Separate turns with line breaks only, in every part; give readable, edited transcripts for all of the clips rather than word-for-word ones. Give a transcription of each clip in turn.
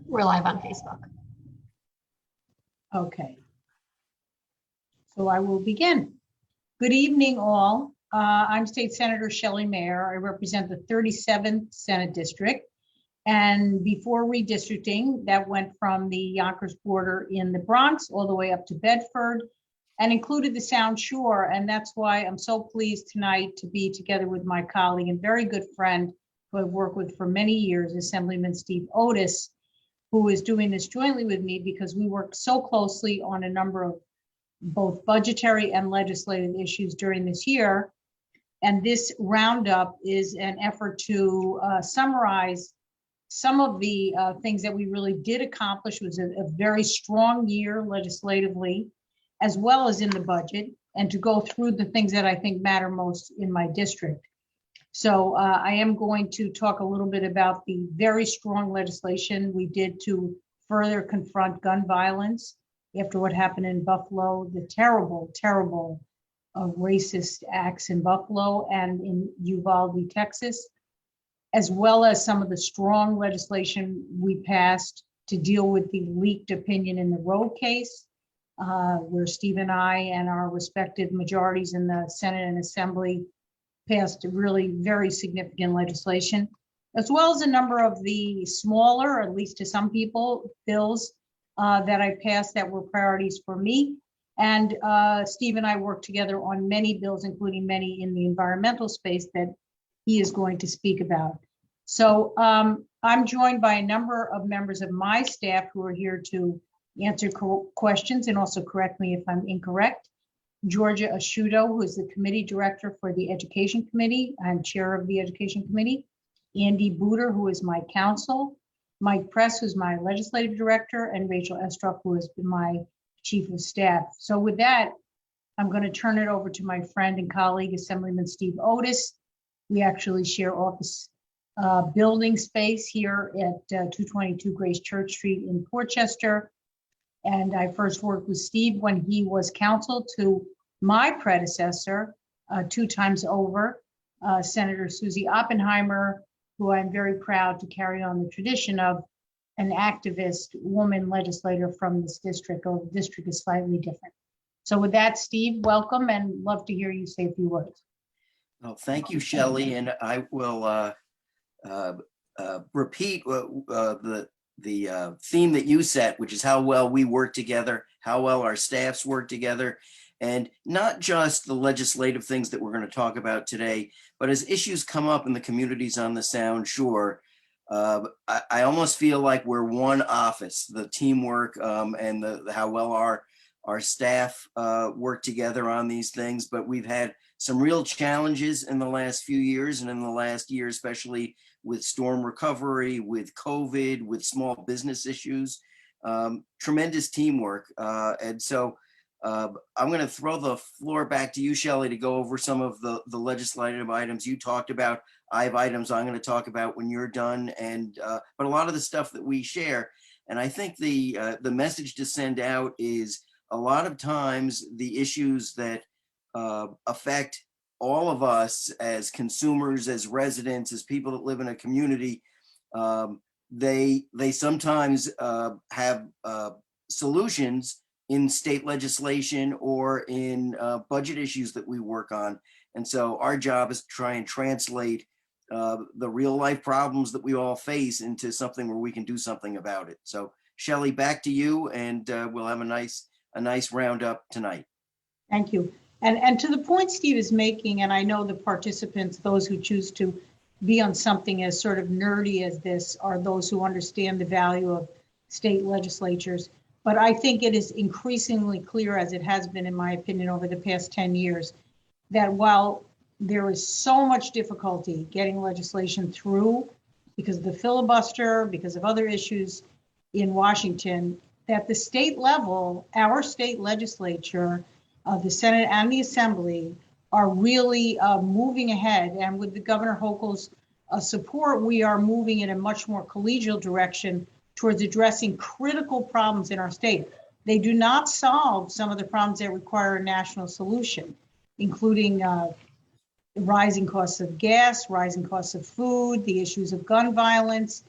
We're live on Facebook.
Okay. So I will begin. Good evening, all. I'm State Senator Shelley Mayer. I represent the 37th Senate District. And before redistricting, that went from the Yonkers border in the Bronx all the way up to Bedford and included the Sound Shore. And that's why I'm so pleased tonight to be together with my colleague and very good friend who I've worked with for many years, Assemblyman Steve Otis, who is doing this jointly with me because we work so closely on a number of both budgetary and legislative issues during this year. And this roundup is an effort to summarize some of the things that we really did accomplish. It was a very strong year legislatively, as well as in the budget, and to go through the things that I think matter most in my district. So I am going to talk a little bit about the very strong legislation we did to further confront gun violence after what happened in Buffalo, the terrible, terrible racist acts in Buffalo and in Uvalde, Texas, as well as some of the strong legislation we passed to deal with the leaked opinion in the Roe case, where Steve and I and our respective majorities in the Senate and Assembly passed really very significant legislation, as well as a number of the smaller, at least to some people, bills that I passed that were priorities for me. And Steve and I worked together on many bills, including many in the environmental space that he is going to speak about. So I'm joined by a number of members of my staff who are here to answer questions and also correct me if I'm incorrect. Georgia Asciuto, who is the committee director for the Education Committee. I'm chair of the Education Committee. Andy Booter, who is my counsel. Mike Press, who's my legislative director, and Rachel Estroff, who has been my chief of staff. So with that, I'm going to turn it over to my friend and colleague, Assemblyman Steve Otis. We actually share office building space here at 222 Grace Church Street in Portchester. And I first worked with Steve when he was counsel to my predecessor 2 times over, Senator Susie Oppenheimer, who I'm very proud to carry on the tradition of an activist woman legislator from this district, or the district is slightly different. So with that, Steve, welcome, and love to hear you say a few words.
Well, thank you, Shelley, and I will repeat the theme that you set, which is how well we work together, how well our staffs work together, and not just the legislative things that we're going to talk about today, but as issues come up in the communities on the Sound Shore, I almost feel like we're one office, the teamwork and how well our staff work together on these things. But we've had some real challenges in the last few years, and in the last year, especially with storm recovery, with COVID, with small business issues, tremendous teamwork. And so I'm going to throw the floor back to you, Shelley, to go over some of the legislative items you talked about. I have items I'm going to talk about when you're done, and but a lot of the stuff that we share. And I think the message to send out is a lot of times the issues that affect all of us as consumers, as residents, as people that live in a community, they sometimes have solutions in state legislation or in budget issues that we work on. And so our job is to try and translate the real life problems that we all face into something where we can do something about it. So Shelley, back to you, and we'll have a nice roundup tonight.
Thank you. And to the point Steve is making, and I know the participants, those who choose to be on something as sort of nerdy as this, are those who understand the value of state legislatures. But I think it is increasingly clear, as it has been, in my opinion, over the past 10 years, that while there is so much difficulty getting legislation through because of the filibuster, because of other issues in Washington, that the state level, our state legislature, the Senate and the Assembly, are really moving ahead. And with the Governor Hochul's support, we are moving in a much more collegial direction towards addressing critical problems in our state. They do not solve some of the problems that require a national solution, including rising costs of gas, rising costs of food, the issues of gun violence,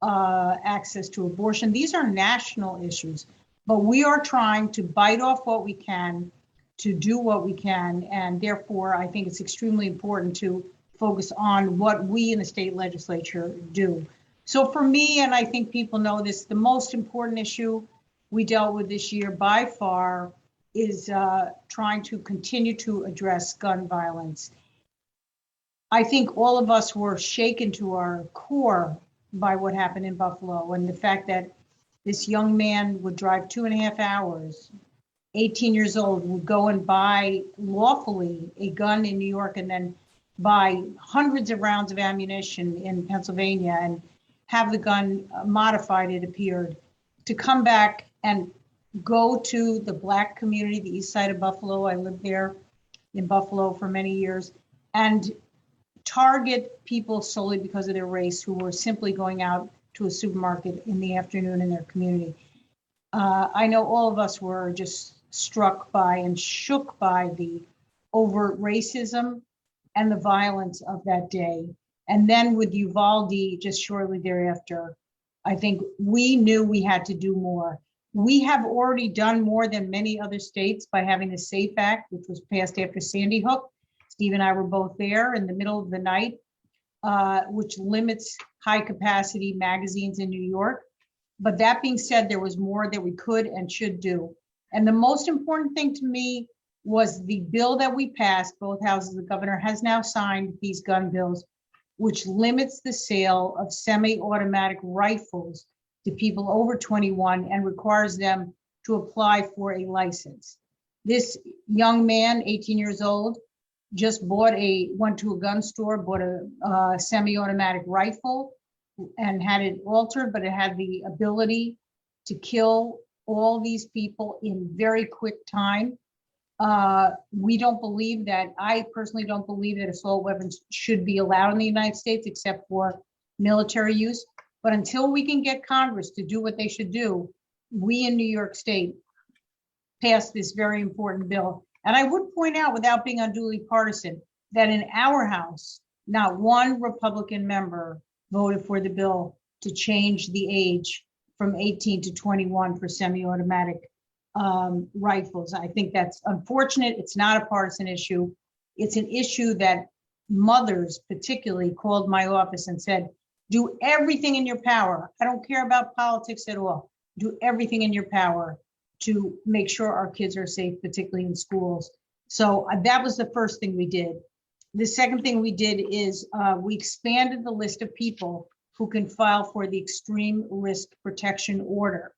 access to abortion. These are national issues, but we are trying to bite off what we can, to do what we can, and therefore I think it's extremely important to focus on what we in the state legislature do. So for me, and I think people know this, the most important issue we dealt with this year by far is trying to continue to address gun violence. I think all of us were shaken to our core by what happened in Buffalo, and the fact that this young man would drive 2.5 hours, 18 years old, would go and buy lawfully a gun in New York and then buy hundreds of rounds of ammunition in Pennsylvania and have the gun modified, it appeared, to come back and go to the Black community, the east side of Buffalo. I lived there in Buffalo for many years, and target people solely because of their race who were simply going out to a supermarket in the afternoon in their community. I know all of us were just struck by and shook by the overt racism and the violence of that day. And then with Uvalde just shortly thereafter, I think we knew we had to do more. We have already done more than many other states by having the SAFE Act, which was passed after Sandy Hook. Steve and I were both there in the middle of the night, which limits high capacity magazines in New York. But that being said, there was more that we could and should do. And the most important thing to me was the bill that we passed, both houses. The governor has now signed these gun bills, which limits the sale of semi-automatic rifles to people over 21 and requires them to apply for a license. This young man, 18 years old, just went to a gun store, bought a semi-automatic rifle and had it altered, but it had the ability to kill all these people in very quick time. We don't believe that, I personally don't believe that assault weapons should be allowed in the United States except for military use. But until we can get Congress to do what they should do, we in New York State passed this very important bill. And I would point out, without being unduly partisan, that in our House, not one Republican member voted for the bill to change the age from 18 to 21 for semi-automatic rifles. I think that's unfortunate. It's not a partisan issue. It's an issue that mothers particularly called my office and said, do everything in your power. I don't care about politics at all. Do everything in your power to make sure our kids are safe, particularly in schools. So that was the first thing we did. The second thing we did is we expanded the list of people who can file for the extreme risk protection order.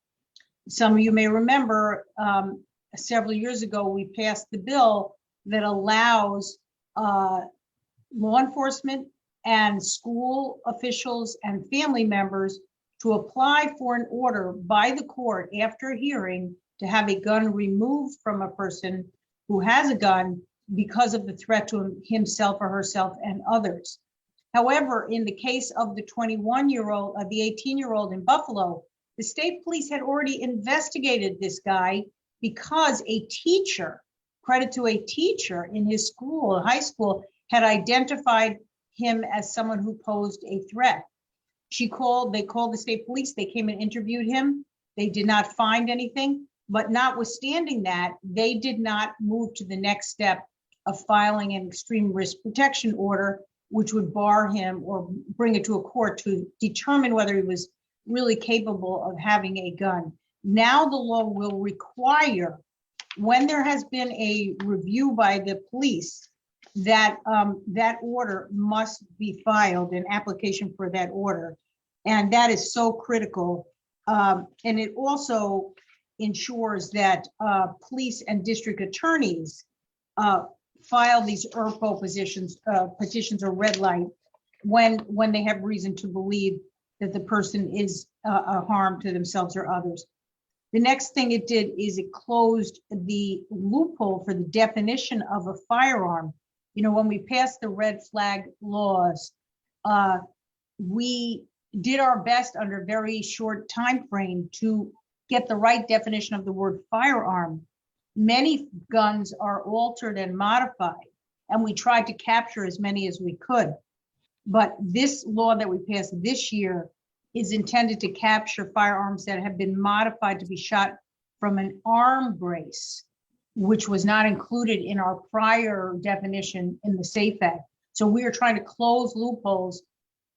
Some of you may remember several years ago, we passed the bill that allows law enforcement and school officials and family members to apply for an order by the court after a hearing to have a gun removed from a person who has a gun because of the threat to himself or herself and others. However, in the case of the 21-year-old, the 18-year-old in Buffalo, the state police had already investigated this guy because a teacher, credit to a teacher in his school, high school, had identified him as someone who posed a threat. They called the state police, they came and interviewed him. They did not find anything, but notwithstanding that, they did not move to the next step of filing an extreme risk protection order, which would bar him or bring it to a court to determine whether he was really capable of having a gun. Now the law will require, when there has been a review by the police, that that order must be filed, an application for that order. And that is so critical. And it also ensures that police and district attorneys file these ERPO petitions or red light when they have reason to believe that the person is a harm to themselves or others. The next thing it did is it closed the loophole for the definition of a firearm. You know, when we passed the red flag laws, we did our best under a very short time frame to get the right definition of the word firearm. Many guns are altered and modified, and we tried to capture as many as we could. But this law that we passed this year is intended to capture firearms that have been modified to be shot from an arm brace, which was not included in our prior definition in the SAFE Act. So we are trying to close loopholes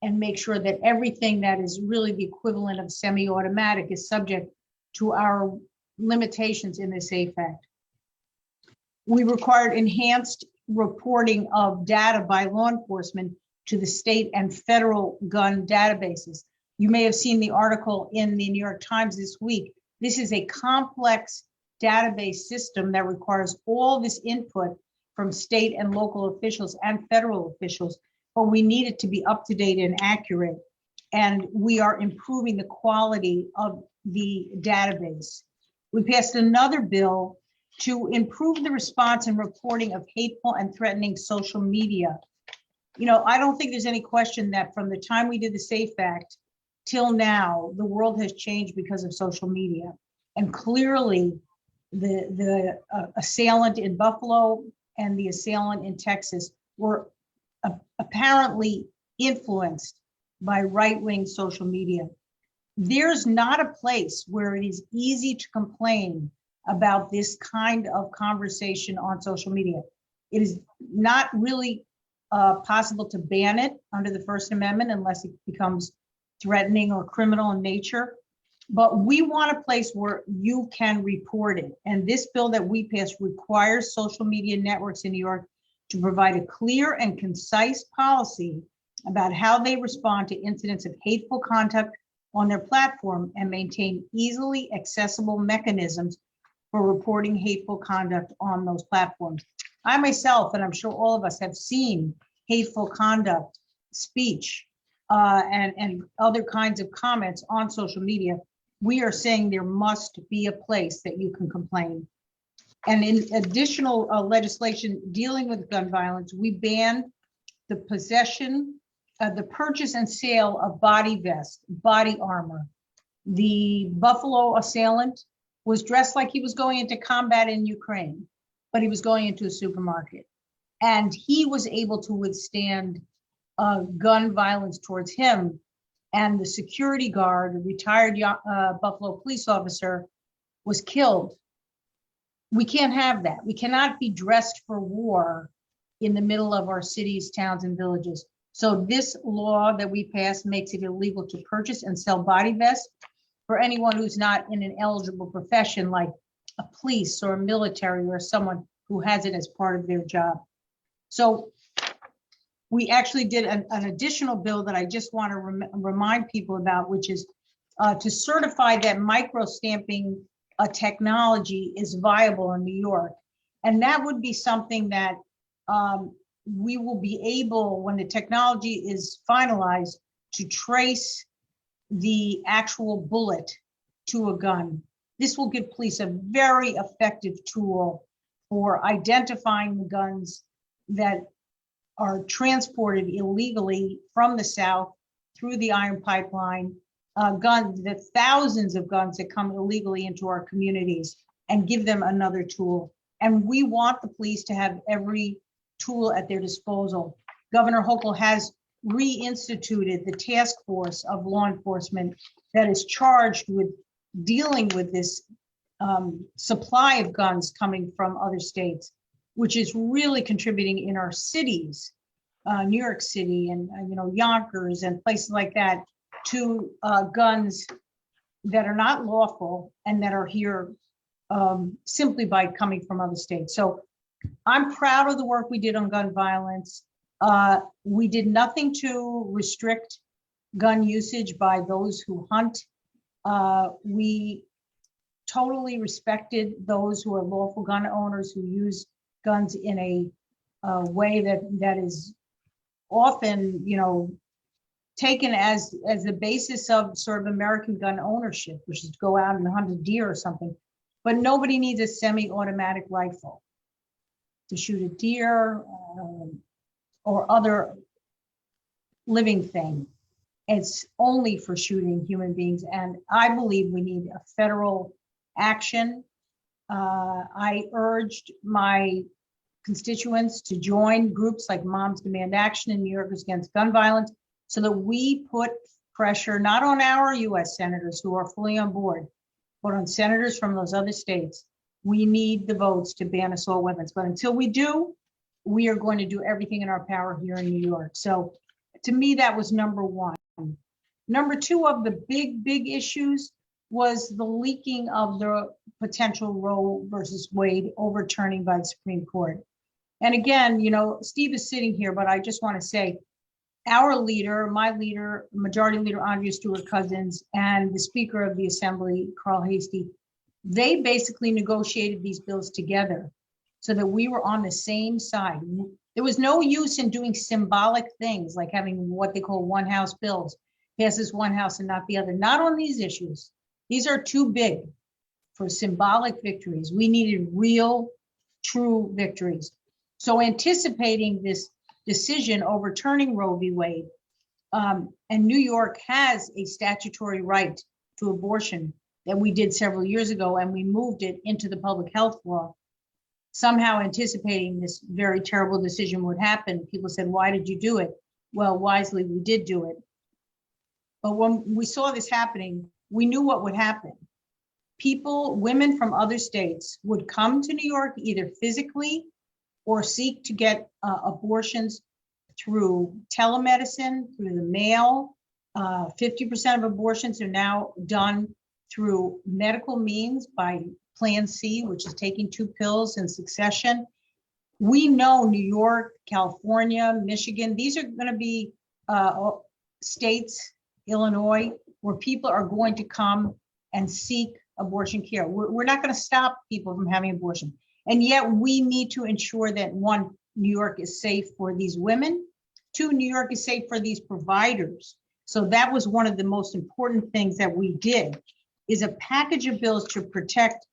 and make sure that everything that is really the equivalent of semi-automatic is subject to our limitations in the SAFE Act. We required enhanced reporting of data by law enforcement to the state and federal gun databases. You may have seen the article in the New York Times this week. This is a complex database system that requires all this input from state and local officials and federal officials, but we need it to be up to date and accurate. And we are improving the quality of the database. We passed another bill to improve the response and reporting of hateful and threatening social media. You know, I don't think there's any question that from the time we did the SAFE Act till now, the world has changed because of social media. And clearly, the assailant in Buffalo and the assailant in Texas were apparently influenced by right-wing social media. There's not a place where it is easy to complain about this kind of conversation on social media. It is not really possible to ban it under the First Amendment unless it becomes threatening or criminal in nature. But we want a place where you can report it. And this bill that we passed requires social media networks in New York to provide a clear and concise policy about how they respond to incidents of hateful conduct on their platform and maintain easily accessible mechanisms for reporting hateful conduct on those platforms. I myself, and I'm sure all of us, have seen hateful conduct, speech, and other kinds of comments on social media. We are saying there must be a place that you can complain. And in additional legislation dealing with gun violence, we banned the possession, the purchase and sale of body vests, body armor. The Buffalo assailant was dressed like he was going into combat in Ukraine, but he was going into a supermarket. And he was able to withstand gun violence towards him. And the security guard, a retired Buffalo police officer, was killed. We can't have that. We cannot be dressed for war in the middle of our cities, towns, and villages. So this law that we passed makes it illegal to purchase and sell body vests for anyone who's not in an eligible profession like a police or a military or someone who has it as part of their job. So we actually did an additional bill that I just want to remind people about, which is to certify that micro-stamping technology is viable in New York. And that would be something that we will be able, when the technology is finalized, to trace the actual bullet to a gun. This will give police a very effective tool for identifying the guns that are transported illegally from the South through the iron pipeline, the thousands of guns that come illegally into our communities, and give them another tool. And we want the police to have every tool at their disposal. Governor Hochul has reinstituted the task force of law enforcement that is charged with dealing with this supply of guns coming from other states, which is really contributing in our cities, New York City and Yonkers and places like that, to guns that are not lawful and that are here simply by coming from other states. So I'm proud of the work we did on gun violence. We did nothing to restrict gun usage by those who hunt. We totally respected those who are lawful gun owners who use guns in a way that is often, taken as the basis of sort of American gun ownership, which is to go out and hunt a deer or something. But nobody needs a semi-automatic rifle to shoot a deer or other living thing. It's only for shooting human beings. And I believe we need a federal action. I urged my constituents to join groups like Moms Demand Action and New Yorkers Against Gun Violence so that we put pressure, not on our US senators who are fully on board, but on senators from those other states. We need the votes to ban assault weapons. But until we do, we are going to do everything in our power here in New York. So to me, that was number one. Number two of the big issues was the leaking of the potential Roe versus Wade overturning by the Supreme Court. And again, you know, Steve is sitting here, but I just want to say, our leader, my leader, Majority Leader Andrea Stewart-Cousins, and the Speaker of the Assembly, Carl Hastie, they basically negotiated these bills together so that we were on the same side. There was no use in doing symbolic things like having what they call one house bills, passes one house and not the other. Not on these issues. These are too big for symbolic victories. We needed real, true victories. So anticipating this decision overturning Roe v. Wade, and New York has a statutory right to abortion that we did several years ago, and we moved it into the public health law. Somehow anticipating this very terrible decision would happen, people said, why did you do it? Well, wisely, we did do it. But when we saw this happening, we knew what would happen. People, women from other states would come to New York either physically or seek to get abortions through telemedicine, through the mail. 50% of abortions are now done through medical means by Plan C, which is taking 2 pills in succession. We know New York, California, Michigan, these are going to be states, Illinois, where people are going to come and seek abortion care. We're not going to stop people from having abortion. And yet we need to ensure that, one, New York is safe for these women. 2, New York is safe for these providers. So that was one of the most important things that we did, is a package of bills to protect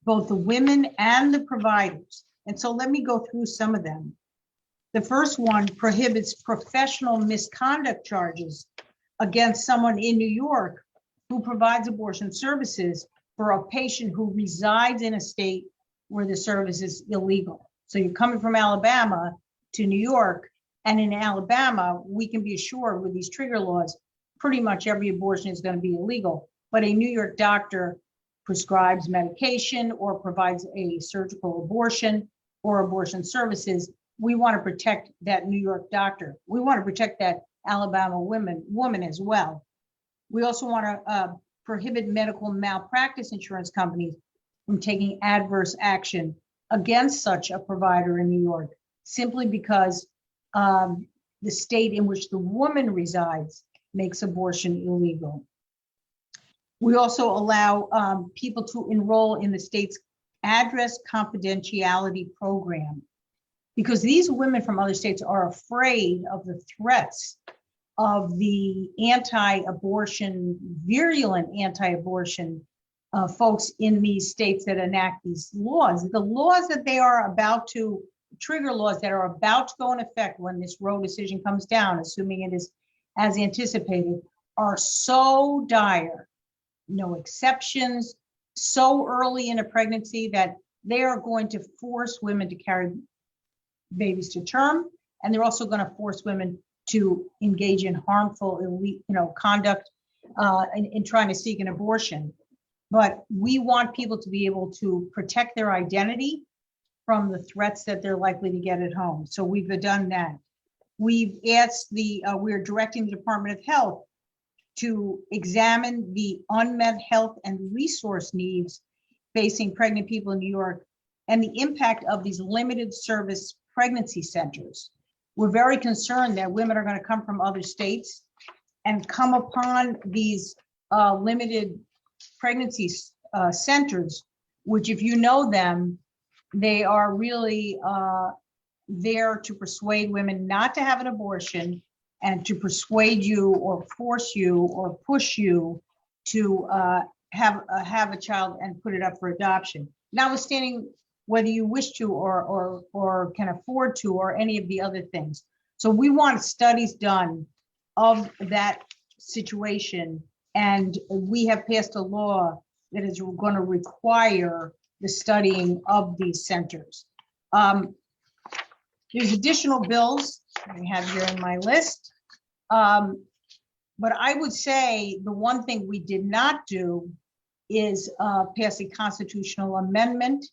both the women and the providers. And so let me go through some of them. The first one prohibits professional misconduct charges against someone in New York who provides abortion services for a patient who resides in a state where the service is illegal. So you're coming from Alabama to New York, and in Alabama, we can be assured with these trigger laws, pretty much every abortion is going to be illegal. But a New York doctor prescribes medication or provides a surgical abortion or abortion services. We want to protect that New York doctor. We want to protect that Alabama woman as well. We also want to prohibit medical malpractice insurance companies from taking adverse action against such a provider in New York, simply because the state in which the woman resides makes abortion illegal. We also allow people to enroll in the state's address confidentiality program, because these women from other states are afraid of the threats of the anti-abortion, virulent anti-abortion folks in these states that enact these laws. The laws that they are about to, trigger laws that are about to go in effect when this Roe decision comes down, assuming it is as anticipated, are so dire, no exceptions, so early in a pregnancy that they are going to force women to carry babies to term, and they're also going to force women to engage in harmful, conduct in trying to seek an abortion. But we want people to be able to protect their identity from the threats that they're likely to get at home. So we've done that. We've asked we're directing the Department of Health to examine the unmet health and resource needs facing pregnant people in New York and the impact of these limited service pregnancy centers. We're very concerned that women are going to come from other states and come upon these limited pregnancy centers, which, if you know them, they are really there to persuade women not to have an abortion and to persuade you or force you or push you to have a child and put it up for adoption, notwithstanding whether you wish to or can afford to, or any of the other things. So we want studies done of that situation, and we have passed a law that is going to require the studying of these centers. There's additional bills I have here in my list. But I would say the one thing we did not do is pass a constitutional amendment,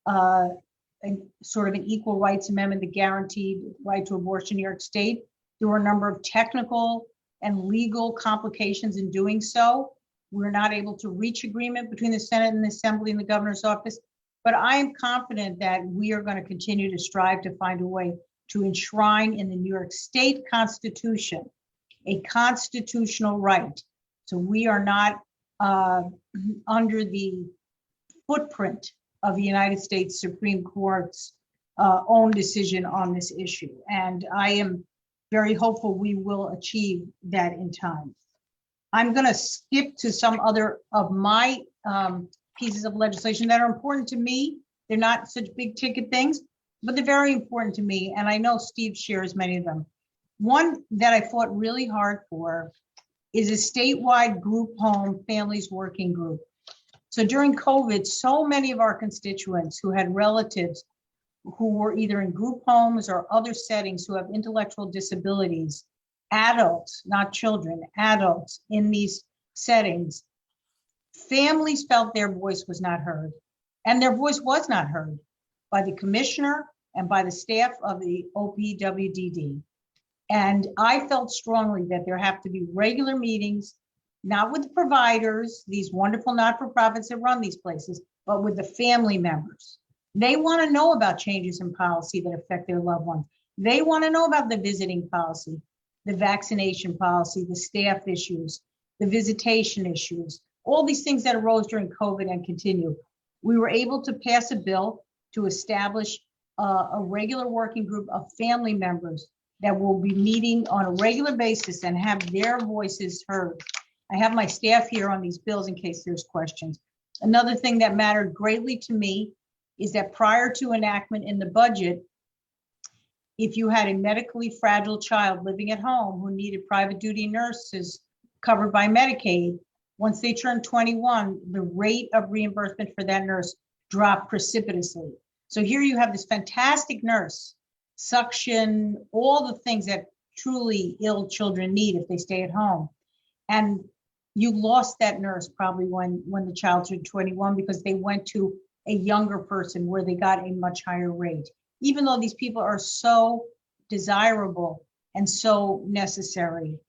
and sort of an equal rights amendment that guaranteed right to abortion in New York State. There were a number of technical and legal complications in doing so. We're not able to reach agreement between the Senate and the Assembly and the governor's office. But I am confident that we are going to continue to strive to find a way to enshrine in the New York State Constitution a constitutional right. So we are not under the footprint of the United States Supreme Court's own decision on this issue. And I am very hopeful we will achieve that in time. I'm going to skip to some other of my pieces of legislation that are important to me. They're not such big ticket things, but they're very important to me. And I know Steve shares many of them. One that I fought really hard for is a statewide group home families working group. So during COVID, so many of our constituents who had relatives who were either in group homes or other settings who have intellectual disabilities, adults, not children, adults in these settings, families felt their voice was not heard. And their voice was not heard by the commissioner and by the staff of the OPWDD. And I felt strongly that there have to be regular meetings, not with the providers, these wonderful not-for-profits that run these places, but with the family members. They want to know about changes in policy that affect their loved ones. They want to know about the visiting policy, the vaccination policy, the staff issues, the visitation issues, all these things that arose during COVID and continue. We were able to pass a bill to establish a regular working group of family members that will be meeting on a regular basis and have their voices heard. I have my staff here on these bills in case there's questions. Another thing that mattered greatly to me is that prior to enactment in the budget, if you had a medically fragile child living at home who needed private duty nurses covered by Medicaid, once they turned 21, the rate of reimbursement for that nurse dropped precipitously. So here you have this fantastic nurse, suction, all the things that truly ill children need if they stay at home. And you lost that nurse probably when the child turned 21 because they went to a younger person where they got a much higher rate. Even though these people are so desirable and so necessary,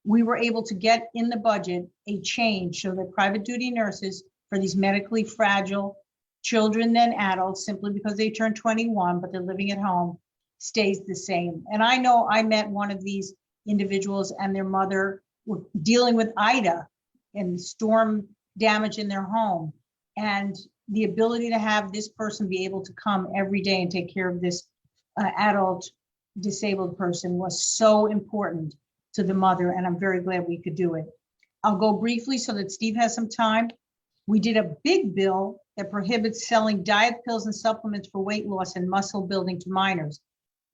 we were able to get in the budget a change so that private duty nurses for these medically fragile children than adults, simply because they turned 21, but they're living at home, stays the same. And I know I met one of these individuals and their mother were dealing with Ida and storm damage in their home. And the ability to have this person be able to come every day and take care of this adult disabled person was so important to the mother. And I'm very glad we could do it. I'll go briefly so that Steve has some time. We did a big bill that prohibits selling diet pills and supplements for weight loss and muscle building to minors.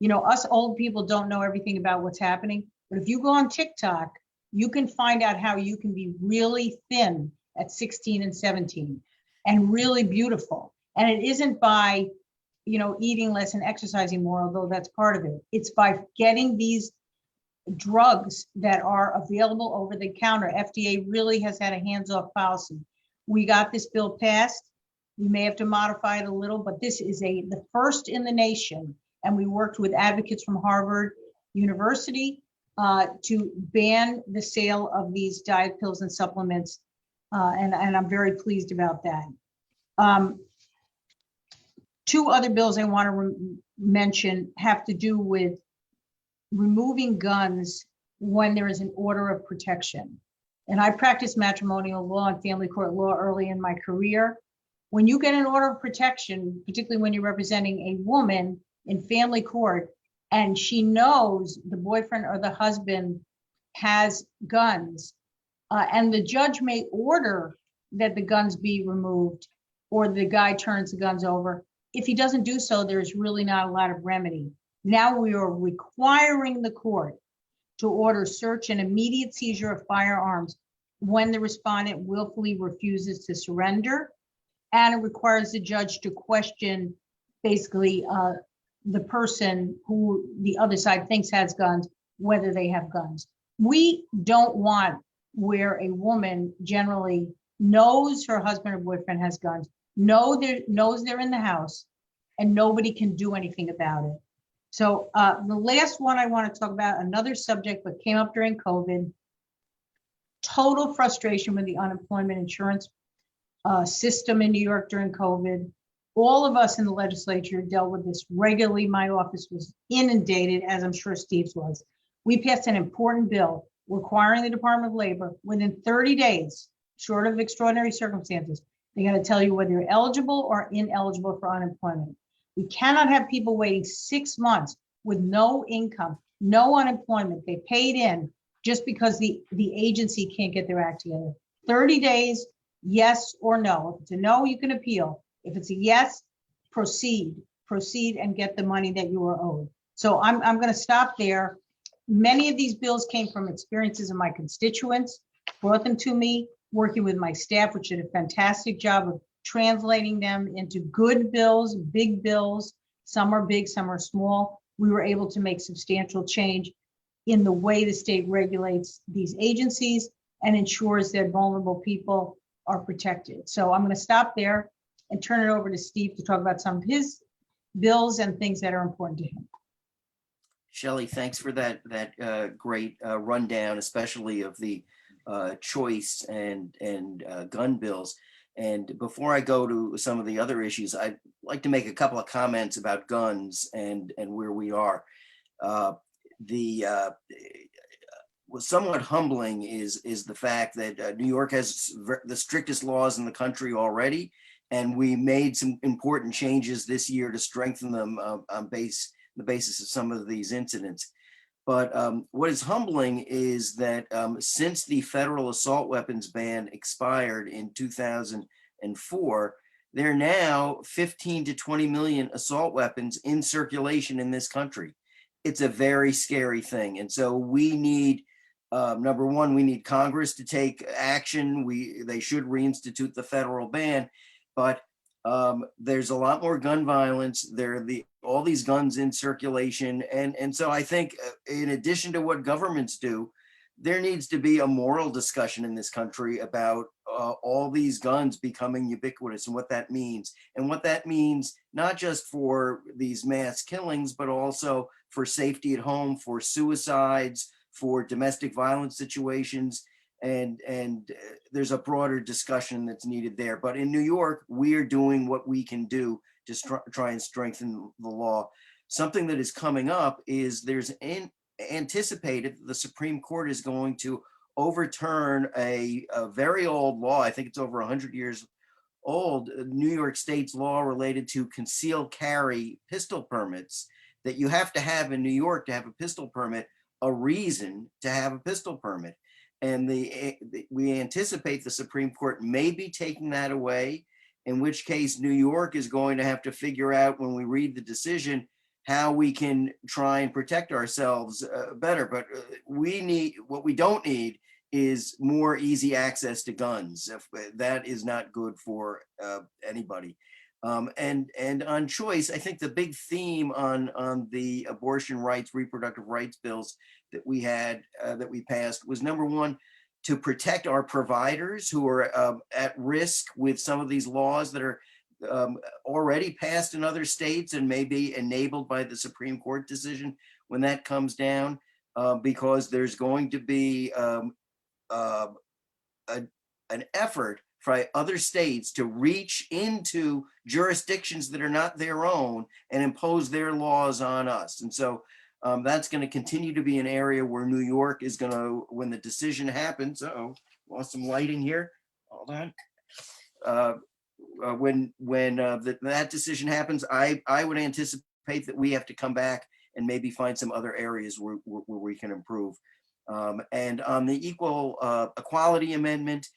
You know, us old people don't know everything about what's happening, but if you go on TikTok, you can find out how you can be really thin at 16 and 17 and really beautiful. And it isn't by, you know, eating less and exercising more, although that's part of it. It's by getting these drugs that are available over the counter. FDA really has had a hands-off policy. We got this bill passed. We may have to modify it a little, but this is the first in the nation. And we worked with advocates from Harvard University to ban the sale of these diet pills and supplements. And I'm very pleased about that. Two other bills I want to mention have to do with removing guns when there is an order of protection. And I practiced matrimonial law and family court law early in my career. When you get an order of protection, particularly when you're representing a woman in family court, and she knows the boyfriend or the husband has guns, and the judge may order that the guns be removed or the guy turns the guns over. If he doesn't do so, there's really not a lot of remedy. Now we are requiring the court to order search and immediate seizure of firearms when the respondent willfully refuses to surrender. And it requires the judge to question basically the person who the other side thinks has guns, whether they have guns. we don't want where a woman generally knows her husband or boyfriend has guns, knows they're in the house, and nobody can do anything about it. So the last one I want to talk about, another subject that came up during COVID, total frustration with the unemployment insurance system in New York during COVID. All of us in the legislature dealt with this regularly. My office was inundated, as I'm sure Steve's was. We passed an important bill requiring the Department of Labor within 30 days, short of extraordinary circumstances, they're going to tell you whether you're eligible or ineligible for unemployment. We cannot have people waiting 6 months with no income, no unemployment. They paid in just because the agency can't get their act together. 30 days, yes or no. If it's a no, you can appeal. If it's a yes, proceed and get the money that you are owed. So I'm going to stop there. Many of these bills came from experiences of my constituents, brought them to me, working with my staff, which did a fantastic job of translating them into good bills, big bills. Some are big, some are small. We were able to make substantial change in the way the state regulates these agencies and ensures that vulnerable people are protected. So I'm going to stop there and turn it over to Steve to talk about some of his bills and things that are important to him.
Shelley, thanks for that great rundown, especially of the choice and gun bills. And before I go to some of the other issues, I'd like to make a couple of comments about guns and where we are. What's somewhat humbling is the fact that New York has the strictest laws in the country already, and we made some important changes this year to strengthen them on the basis of some of these incidents. But what is humbling is that since the federal assault weapons ban expired in 2004, there are now 15 to 20 million assault weapons in circulation in this country. It's a very scary thing. And so we need, number one, we need Congress to take action. They should reinstitute the federal ban, but there's a lot more gun violence. There are all these guns in circulation. And so I think in addition to what governments do, there needs to be a moral discussion in this country about all these guns becoming ubiquitous and what that means. And what that means, not just for these mass killings, but also for safety at home, for suicides, for domestic violence situations. And there's a broader discussion that's needed there. But in New York, we are doing what we can do to try and strengthen the law. Something that is coming up is there's anticipated the Supreme Court is going to overturn a very old law. I think it's over 100 years old, New York State's law related to concealed carry pistol permits, that you have to have in New York to have a pistol permit, a reason to have a pistol permit. And we anticipate the Supreme Court may be taking that away, in which case New York is going to have to figure out, when we read the decision, how we can try and protect ourselves better. But what we don't need is more easy access to guns. That is not good for anybody. And on choice, I think the big theme on the abortion rights, reproductive rights bills that we had, that we passed, was number one, to protect our providers who are at risk with some of these laws that are already passed in other states and may be enabled by the Supreme Court decision when that comes down, because there's going to be an effort for other states to reach into jurisdictions that are not their own and impose their laws on us. And so that's going to continue to be an area where New York is going to, when the decision happens, lost some lighting here, hold on. When that decision happens, I would anticipate that we have to come back and maybe find some other areas where we can improve. And on the equality amendment,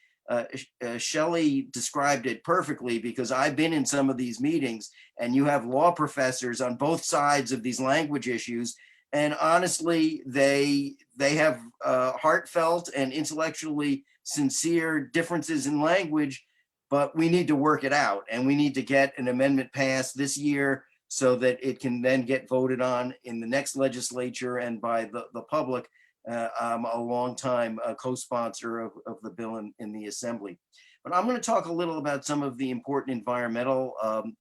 Shelley described it perfectly, because I've been in some of these meetings and you have law professors on both sides of these language issues. And honestly, they have heartfelt and intellectually sincere differences in language, but we need to work it out, and we need to get an amendment passed this year so that it can then get voted on in the next legislature and by the public I'm a longtime co-sponsor of the bill in the Assembly. But I'm going to talk a little about some of the important environmental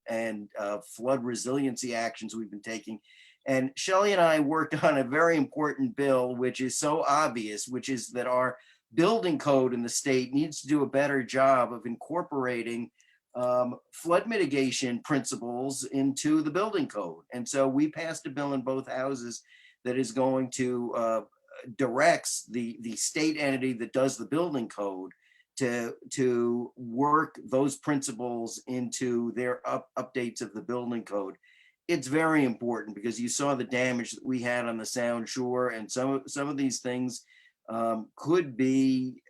and flood resiliency actions we've been taking. And Shelley and I worked on a very important bill, which is so obvious, which is that our building code in the state needs to do a better job of incorporating flood mitigation principles into the building code. And so we passed a bill in both houses that is going to directs the state entity that does the building code to work those principles into their updates of the building code. It's very important because you saw the damage that we had on the Sound Shore, and some of these things could be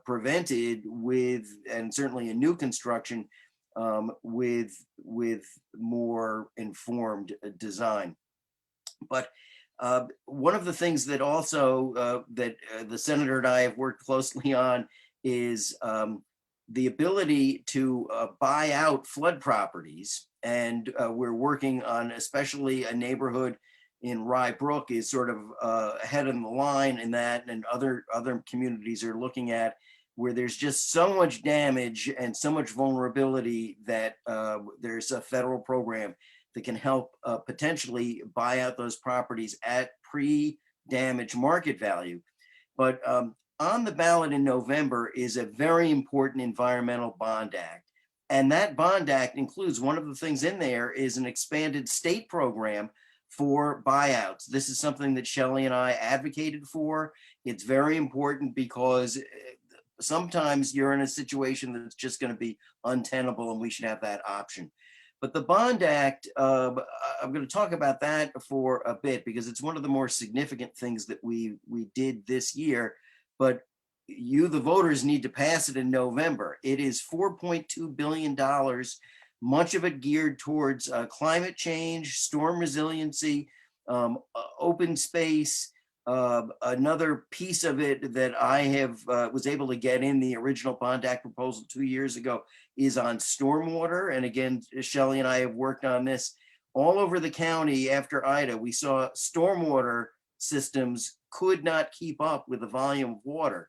prevented with, and certainly in new construction, with more informed design. But one of the things that also that the senator and I have worked closely on is the ability to buy out flood properties. And we're working on especially a neighborhood in Rye Brook is sort of ahead of the line in that, and other communities are looking at where there's just so much damage and so much vulnerability that there's a federal program that can help potentially buy out those properties at pre-damage market value. But on the ballot in November is a very important environmental bond act. And that bond act includes, one of the things in there is an expanded state program for buyouts. This is something that Shelley and I advocated for. It's very important because sometimes you're in a situation that's just going to be untenable, and we should have that option. But the Bond Act, I'm going to talk about that for a bit because it's one of the more significant things that we did this year. But you, the voters, need to pass it in November. It is $4.2 billion, much of it geared towards climate change, storm resiliency, open space. Another piece of it that I have was able to get in the original Bond Act proposal 2 years ago is on stormwater. And again, Shelley and I have worked on this all over the county. After Ida, we saw stormwater systems could not keep up with the volume of water.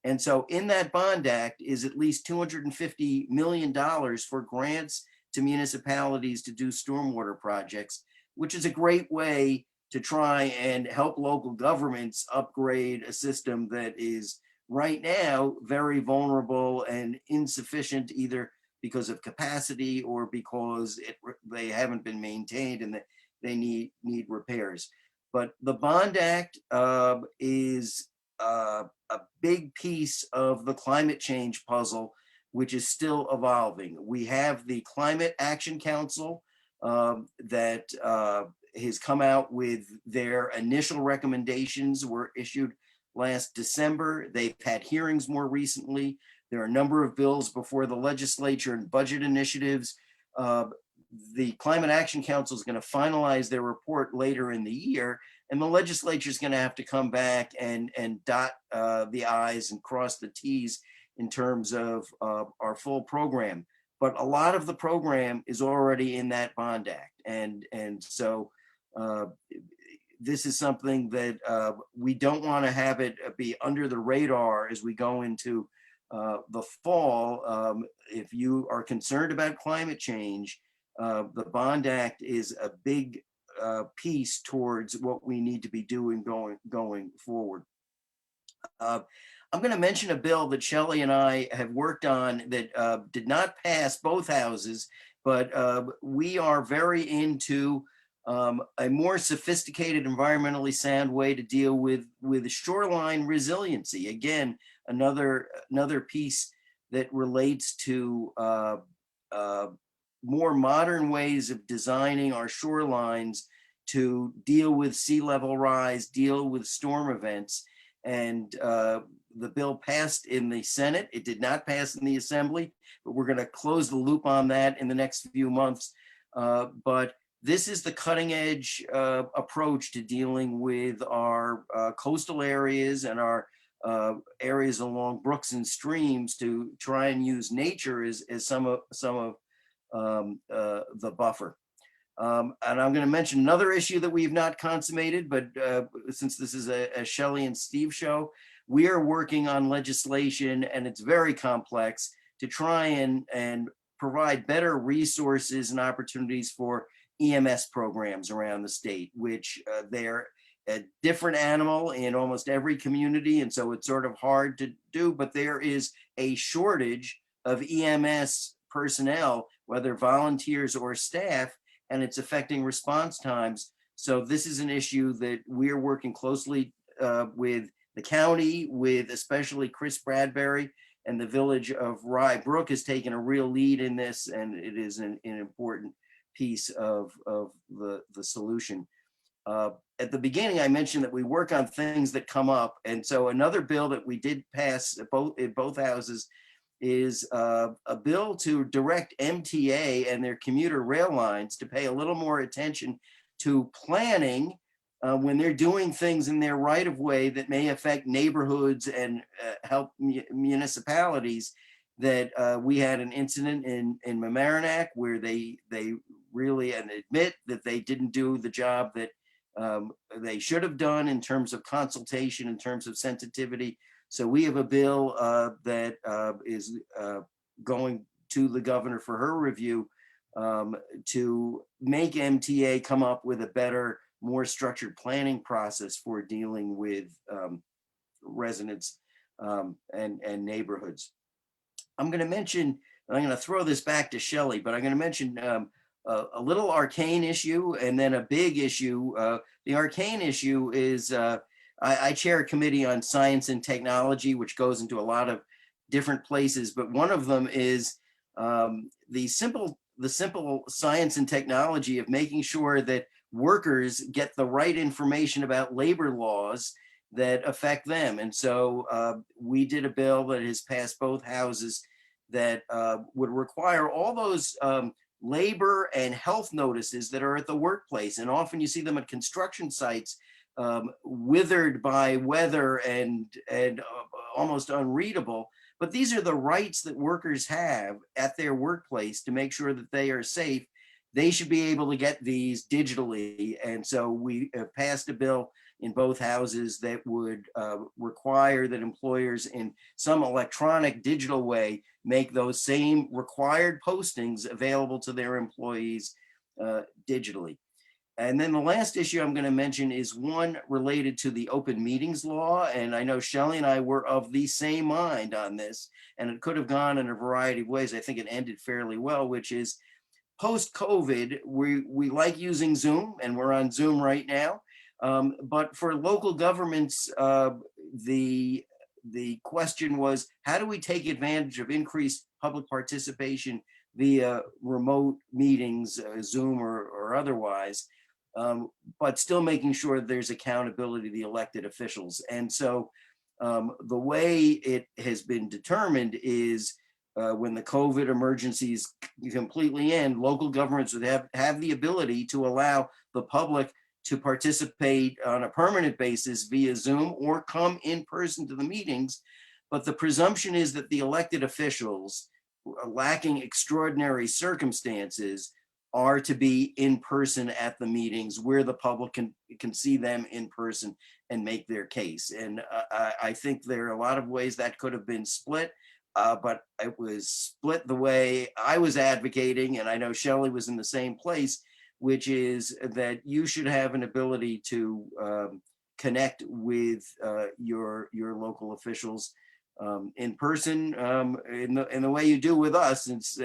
And so in that Bond Act is at least $250 million for grants to municipalities to do stormwater projects, which is a great way to try and help local governments upgrade a system that is right now very vulnerable and insufficient, either because of capacity or because they haven't been maintained and that they need repairs. But the Bond Act is a big piece of the climate change puzzle, which is still evolving. We have the Climate Action Council that has come out with their initial recommendations, were issued last December. They've had hearings more recently. There are a number of bills before the legislature and budget initiatives. The Climate Action Council is going to finalize their report later in the year, and the legislature is going to have to come back and dot the I's and cross the T's in terms of our full program. But a lot of the program is already in that Bond Act. And so this is something that we don't want to have it be under the radar as we go into the fall. If you are concerned about climate change, the Bond Act is a big piece towards what we need to be doing going forward. I'm going to mention a bill that Shelley and I have worked on that did not pass both houses, but we are very into a more sophisticated, environmentally sound way to deal with shoreline resiliency. Again, another piece that relates to more modern ways of designing our shorelines to deal with sea level rise, deal with storm events. And the bill passed in the Senate. It did not pass in the Assembly, but we're going to close the loop on that in the next few months. But this is the cutting edge approach to dealing with our coastal areas and our areas along brooks and streams to try and use nature as some of the buffer. And I'm going to mention another issue that we've not consummated, but since this is a Shelley and Steve show, we are working on legislation, and it's very complex, to try and provide better resources and opportunities for EMS programs around the state, which they're a different animal in almost every community. And so it's sort of hard to do, but there is a shortage of EMS personnel, whether volunteers or staff, and it's affecting response times. So this is an issue that we're working closely with the county, with especially Chris Bradbury, and the village of Rye Brook has taken a real lead in this, and it is an important piece of the solution. At the beginning, I mentioned that we work on things that come up. And so another bill that we did pass at both houses is a bill to direct MTA and their commuter rail lines to pay a little more attention to planning when they're doing things in their right of way that may affect neighborhoods and help municipalities. That we had an incident in Mamaroneck where they really and admit that they didn't do the job that they should have done in terms of consultation, in terms of sensitivity. So we have a bill that is going to the governor for her review to make MTA come up with a better, more structured planning process for dealing with residents and neighborhoods. I'm going to mention, and I'm going to throw this back to Shelley, but I'm going to mention a little arcane issue and then a big issue. The arcane issue is I chair a committee on science and technology, which goes into a lot of different places, but one of them is the simple science and technology of making sure that workers get the right information about labor laws that affect them. And so we did a bill that has passed both houses that would require all those labor and health notices that are at the workplace. And often you see them at construction sites withered by weather and almost unreadable. But these are the rights that workers have at their workplace to make sure that they are safe. They should be able to get these digitally. And so we passed a bill in both houses that would require that employers in some electronic digital way make those same required postings available to their employees digitally. And then the last issue I'm going to mention is one related to the open meetings law. And I know Shelley and I were of the same mind on this, and it could have gone in a variety of ways. I think it ended fairly well, which is post-COVID, we like using Zoom, and we're on Zoom right now. But for local governments, the question was, how do we take advantage of increased public participation via remote meetings, Zoom or otherwise, but still making sure there's accountability to the elected officials. And so the way it has been determined is when the COVID emergencies completely end, local governments would have the ability to allow the public to participate on a permanent basis via Zoom or come in person to the meetings. But the presumption is that the elected officials, lacking extraordinary circumstances, are to be in person at the meetings where the public can see them in person and make their case. And I think there are a lot of ways that could have been split, but it was split the way I was advocating, and I know Shelley was in the same place, which is that you should have an ability to connect with your local officials in person in the way you do with us. Since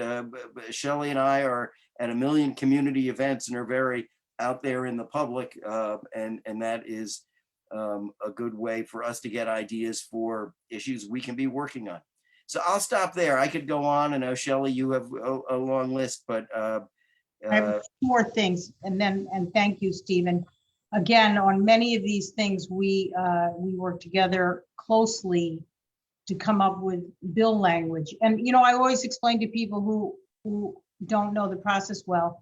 Shelley and I are at a million community events and are very out there in the public, and that is a good way for us to get ideas for issues we can be working on. So I'll stop there. I could go on. I know, Shelley, you have a long list, but
I have more things, and thank you, Stephen. Again, on many of these things, we work together closely to come up with bill language. And I always explain to people who don't know the process well,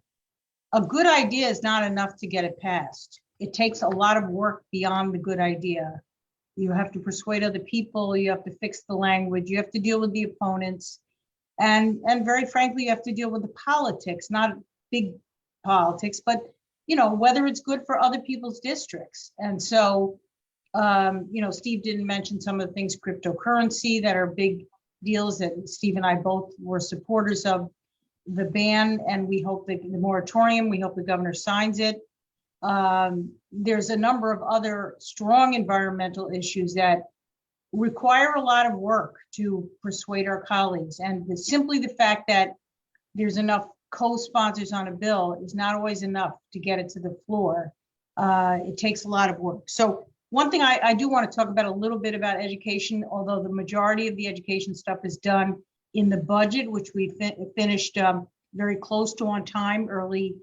a good idea is not enough to get it passed. It takes a lot of work beyond the good idea. You have to persuade other people, you have to fix the language, you have to deal with the opponents, and very frankly, you have to deal with the politics, not big politics, but whether it's good for other people's districts. And so, Steve didn't mention some of the things, cryptocurrency, that are big deals that Steve and I both were supporters of the ban, and we hope that the moratorium, we hope the governor signs it. There's a number of other strong environmental issues that require a lot of work to persuade our colleagues. And simply the fact that there's enough co-sponsors on a bill is not always enough to get it to the floor. It takes a lot of work. So one thing I do want to talk about a little bit about education, although the majority of the education stuff is done in the budget, which we finished very close to on time, early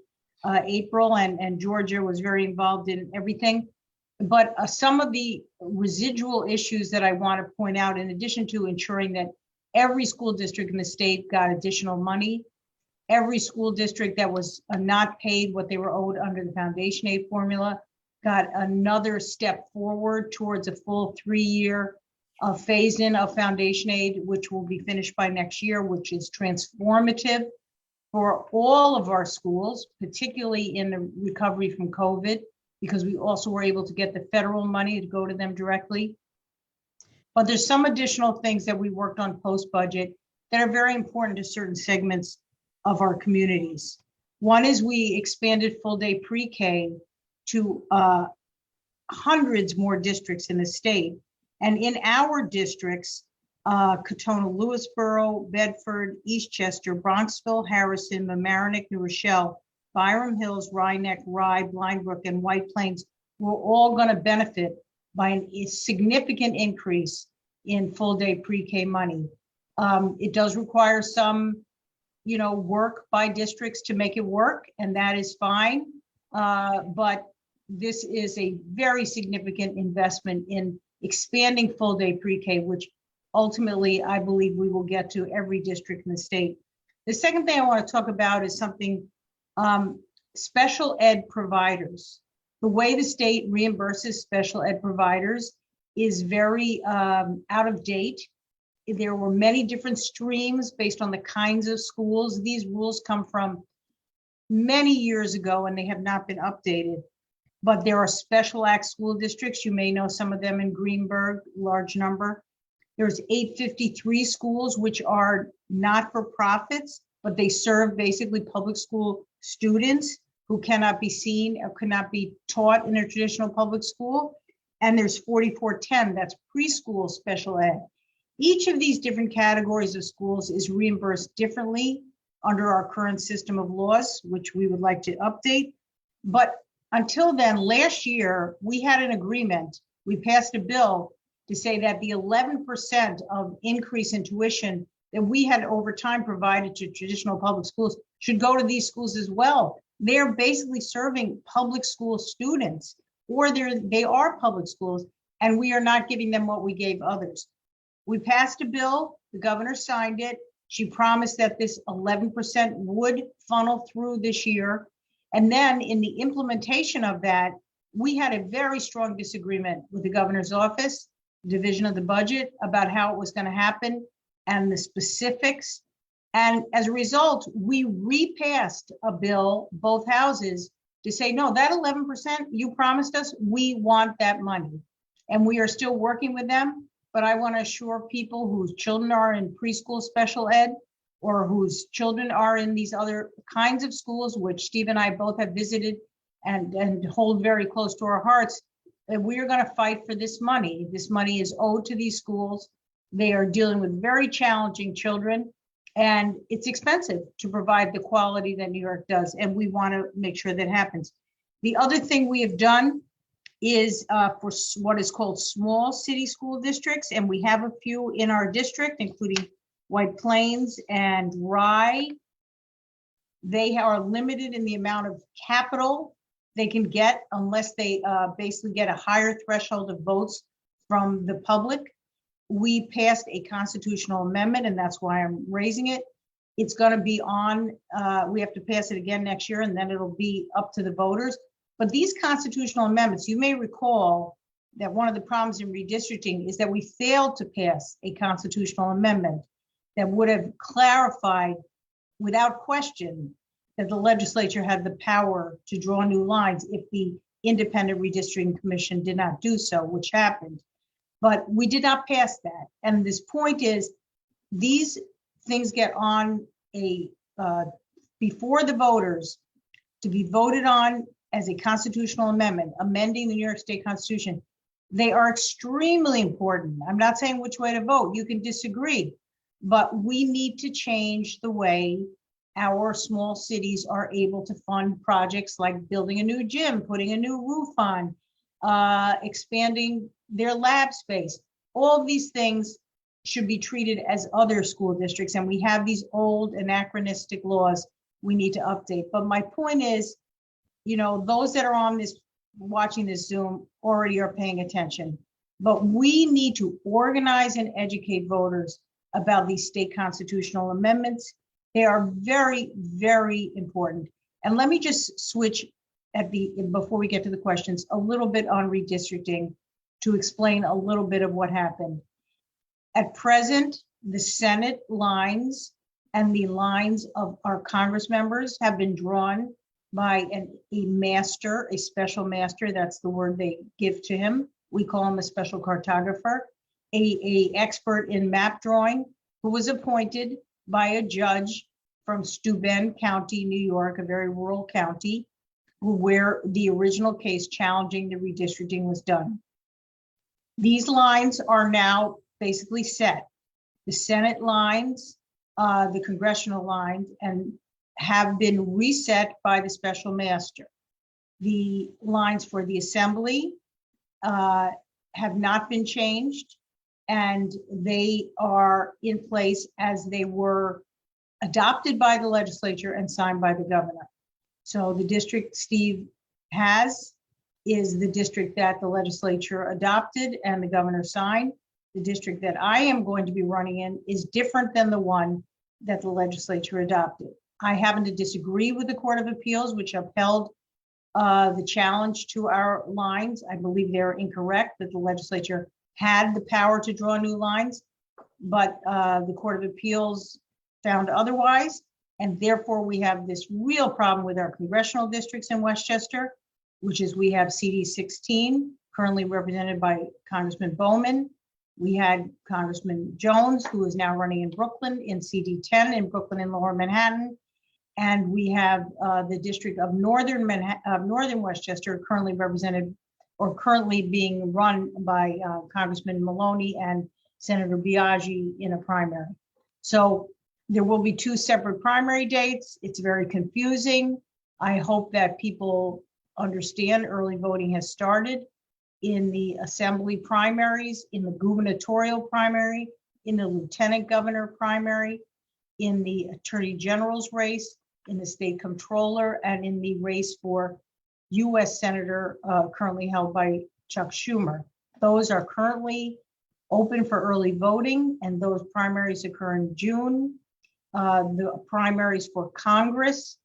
April, and Georgia was very involved in everything. But some of the residual issues that I want to point out, in addition to ensuring that every school district in the state got additional money, every school district that was not paid what they were owed under the foundation aid formula got another step forward towards a full 3-year phase-in of foundation aid, which will be finished by next year, which is transformative for all of our schools, particularly in the recovery from COVID, because we also were able to get the federal money to go to them directly. But there's some additional things that we worked on post-budget that are very important to certain segments of our communities. One is we expanded full-day pre-K to hundreds more districts in the state. And in our districts, Katona, Lewisboro, Bedford, Eastchester, Bronxville, Harrison, Mamaroneck, New Rochelle, Byram Hills, Rhinebeck, Rye, Blindbrook, and White Plains were all going to benefit by a significant increase in full-day pre-K money. It does require some, work by districts to make it work, and that is fine. But this is a very significant investment in expanding full-day pre-K, which ultimately I believe we will get to every district in the state. The second thing I want to talk about is something, special ed providers. The way the state reimburses special ed providers is very out of date. There were many different streams based on the kinds of schools. These rules come from many years ago and they have not been updated. But there are special act school districts. You may know some of them in Greenberg, large number. There's 853 schools, which are not for profits, but they serve basically public school students who cannot be seen or cannot be taught in a traditional public school. And there's 4410, that's preschool special ed. Each of these different categories of schools is reimbursed differently under our current system of laws, which we would like to update. But until then, last year, we had an agreement. We passed a bill to say that the 11% of increase in tuition that we had over time provided to traditional public schools should go to these schools as well. They're basically serving public school students, or they are public schools, and we are not giving them what we gave others. We passed a bill, the governor signed it. She promised that this 11% would funnel through this year. And then in the implementation of that, we had a very strong disagreement with the governor's office, division of the budget, about how it was going to happen and the specifics. And as a result, we repassed a bill, both houses, to say, no, that 11% you promised us, we want that money. And we are still working with them. But I want to assure people whose children are in preschool special ed or whose children are in these other kinds of schools, which Steve and I both have visited and hold very close to our hearts, that we are going to fight for this money. This money is owed to these schools. They are dealing with very challenging children, and it's expensive to provide the quality that New York does, and we want to make sure that happens. The other thing we have done is for what is called small city school districts, and we have a few in our district, including White Plains and Rye. They are limited in the amount of capital they can get unless they basically get a higher threshold of votes from the public. We passed a constitutional amendment, and that's why I'm raising it. It's going to be on, we have to pass it again next year, and then it'll be up to the voters. But these constitutional amendments, you may recall that one of the problems in redistricting is that we failed to pass a constitutional amendment that would have clarified without question that the legislature had the power to draw new lines if the independent redistricting commission did not do so, which happened. But we did not pass that. And this point is, these things get on before the voters to be voted on as a constitutional amendment, amending the New York State Constitution. They are extremely important. I'm not saying which way to vote. You can disagree, but we need to change the way our small cities are able to fund projects like building a new gym, putting a new roof on, expanding their lab space. All of these things should be treated as other school districts, and we have these old anachronistic laws we need to update. But my point is, those that are on this, watching this Zoom already are paying attention, but we need to organize and educate voters about these state constitutional amendments. They are very, very important. And let me just switch before we get to the questions, a little bit on redistricting to explain a little bit of what happened. At present, the Senate lines and the lines of our Congress members have been drawn by a special master. That's the word they give to him. We call him a special cartographer, a expert in map drawing, who was appointed by a judge from Steuben County, New York, a very rural county, where the original case challenging the redistricting was done. These lines are now basically set. The Senate lines, the congressional lines, and have been reset by the special master. The lines for the Assembly have not been changed, and they are in place as they were adopted by the legislature and signed by the governor. So the district Steve has is the district that the legislature adopted and the governor signed. The district that I am going to be running in is different than the one that the legislature adopted. I happen to disagree with the Court of Appeals, which upheld the challenge to our lines. I believe they're incorrect, that the legislature had the power to draw new lines, but the Court of Appeals found otherwise. And therefore, we have this real problem with our congressional districts in Westchester, which is we have CD 16, currently represented by Congressman Bowman. We had Congressman Jones, who is now running in Brooklyn, in CD 10 in Brooklyn and Lower Manhattan. And we have the district of Northern Westchester, currently represented or currently being run by Congressman Maloney and Senator Biaggi in a primary. So there will be two separate primary dates. It's very confusing. I hope that people understand early voting has started in the Assembly primaries, in the gubernatorial primary, in the lieutenant governor primary, in the attorney general's race, in the state comptroller, and in the race for U.S. Senator currently held by Chuck Schumer. Those are currently open for early voting, and those primaries occur in June. The primaries for Congress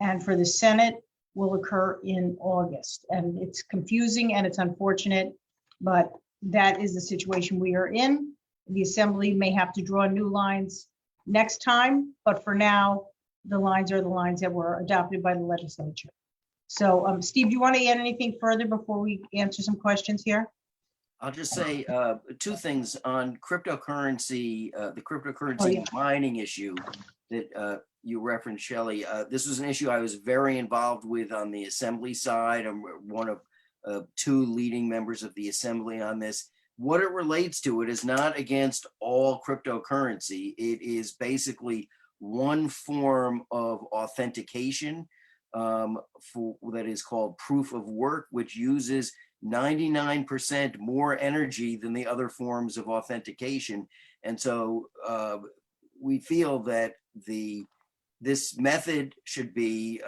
and for the Senate will occur in August. And it's confusing and it's unfortunate, but that is the situation we are in. The Assembly may have to draw new lines next time, but for now, the lines are the lines that were adopted by the legislature. So Steve, do you want to add anything further before we answer some questions here?
I'll just say two things on cryptocurrency, the cryptocurrency
Oh,
mining issue that you referenced, Shelley. This was an issue I was very involved with on the Assembly side. I'm one of two leading members of the Assembly on this. What it relates to, it is not against all cryptocurrency. It is basically one form of authentication that is called proof of work, which uses 99% more energy than the other forms of authentication. And so we feel that this method should be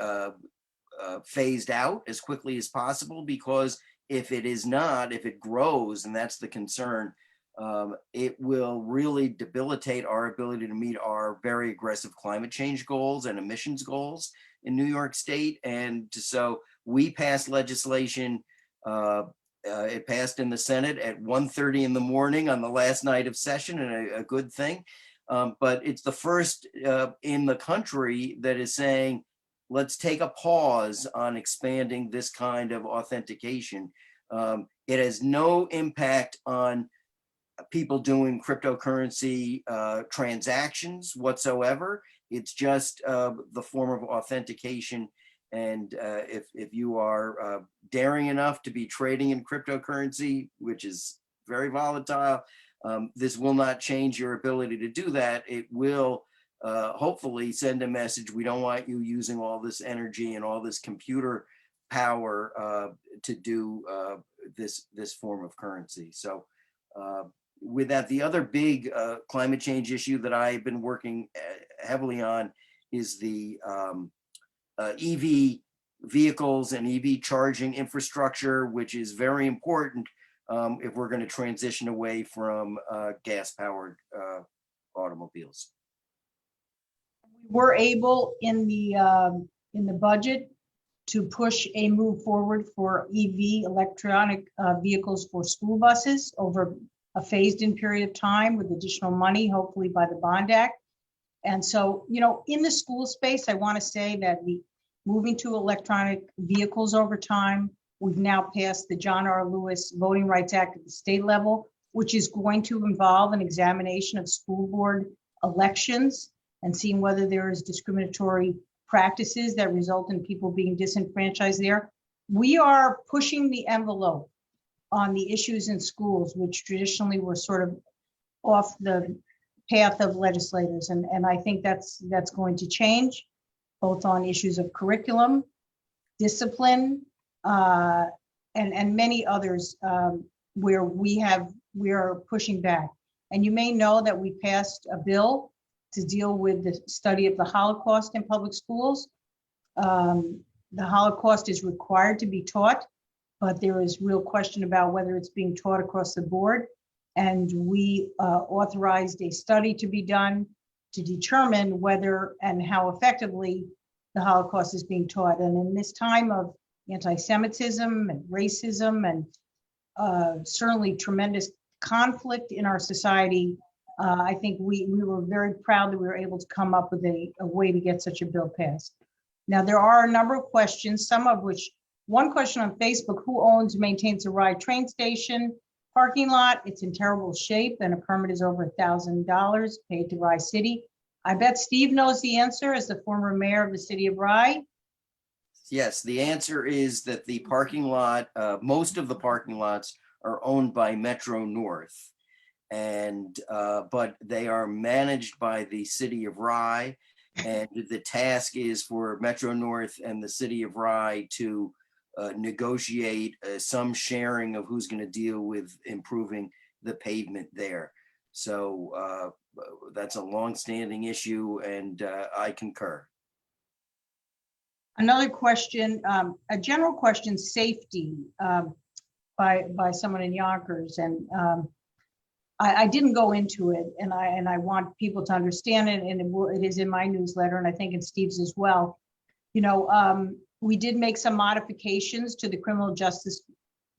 phased out as quickly as possible, because if it is not, if it grows, and that's the concern, it will really debilitate our ability to meet our very aggressive climate change goals and emissions goals in New York State. And so we passed legislation. It passed in the Senate at 1:30 in the morning on the last night of session, and a good thing. But it's the first in the country that is saying let's take a pause on expanding this kind of authentication. It has no impact on people doing cryptocurrency transactions whatsoever. It's just the form of authentication. And if you are daring enough to be trading in cryptocurrency, which is very volatile, this will not change your ability to do that. It will hopefully send a message. We don't want you using all this energy and all this computer power to do this form of currency. So with that, the other big climate change issue that I've been working heavily on is the EV vehicles and EV charging infrastructure, which is very important if we're going to transition away from gas-powered automobiles.
We're able in the budget to push a move forward for EV electronic vehicles for school buses over a phased-in period of time with additional money, hopefully by the Bond Act. And so, you know, in the school space, I want to say that the moving to electronic vehicles over time, we've now passed the John R. Lewis Voting Rights Act at the state level, which is going to involve an examination of school board elections and seeing whether there is discriminatory practices that result in people being disenfranchised there. We are pushing the envelope on the issues in schools, which traditionally were sort of off the path of legislators. And I think that's going to change, both on issues of curriculum, discipline, and many others where we are pushing back. And you may know that we passed a bill to deal with the study of the Holocaust in public schools. The Holocaust is required to be taught, but there is real question about whether it's being taught across the board. And we authorized a study to be done to determine whether and how effectively the Holocaust is being taught. And in this time of anti-Semitism and racism and certainly tremendous conflict in our society, I think we were very proud that we were able to come up with a way to get such a bill passed. Now, there are a number of questions, some of which, one question on Facebook, who owns and maintains the Rye train station parking lot? It's in terrible shape and a permit is over $1,000 paid to Rye City. I bet Steve knows the answer as the former mayor of the city of Rye.
Yes, the answer is that the parking lot, most of the parking lots are owned by Metro North, and but they are managed by the city of Rye, and the task is for Metro North and the city of Rye to negotiate some sharing of who's going to deal with improving the pavement there. So that's a long-standing issue, and I concur.
Another question, a general question, safety by someone in Yonkers, and I didn't go into it, and I want people to understand it, and it is in my newsletter, and I think in Steve's as well. You know, we did make some modifications to the criminal justice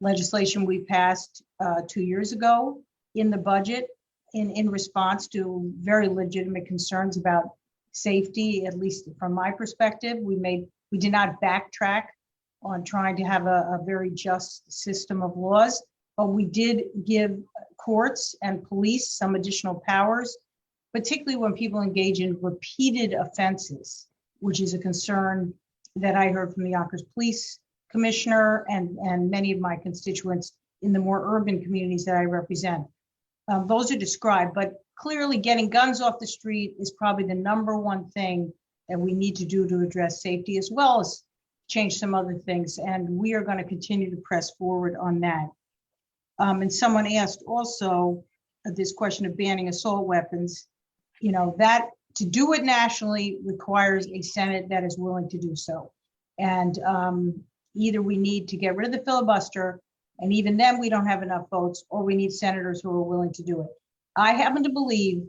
legislation we passed 2 years ago in the budget in response to very legitimate concerns about safety, at least from my perspective. We did not backtrack on trying to have a very just system of laws, but we did give courts and police some additional powers, particularly when people engage in repeated offenses, which is a concern that I heard from the Yonkers Police Commissioner and many of my constituents in the more urban communities that I represent. Those are described, but clearly getting guns off the street is probably the number one thing that we need to do to address safety, as well as change some other things. And we are going to continue to press forward on that. And someone asked also this question of banning assault weapons. You know, that to do it nationally requires a Senate that is willing to do so. And either we need to get rid of the filibuster, and even then we don't have enough votes, or we need senators who are willing to do it. I happen to believe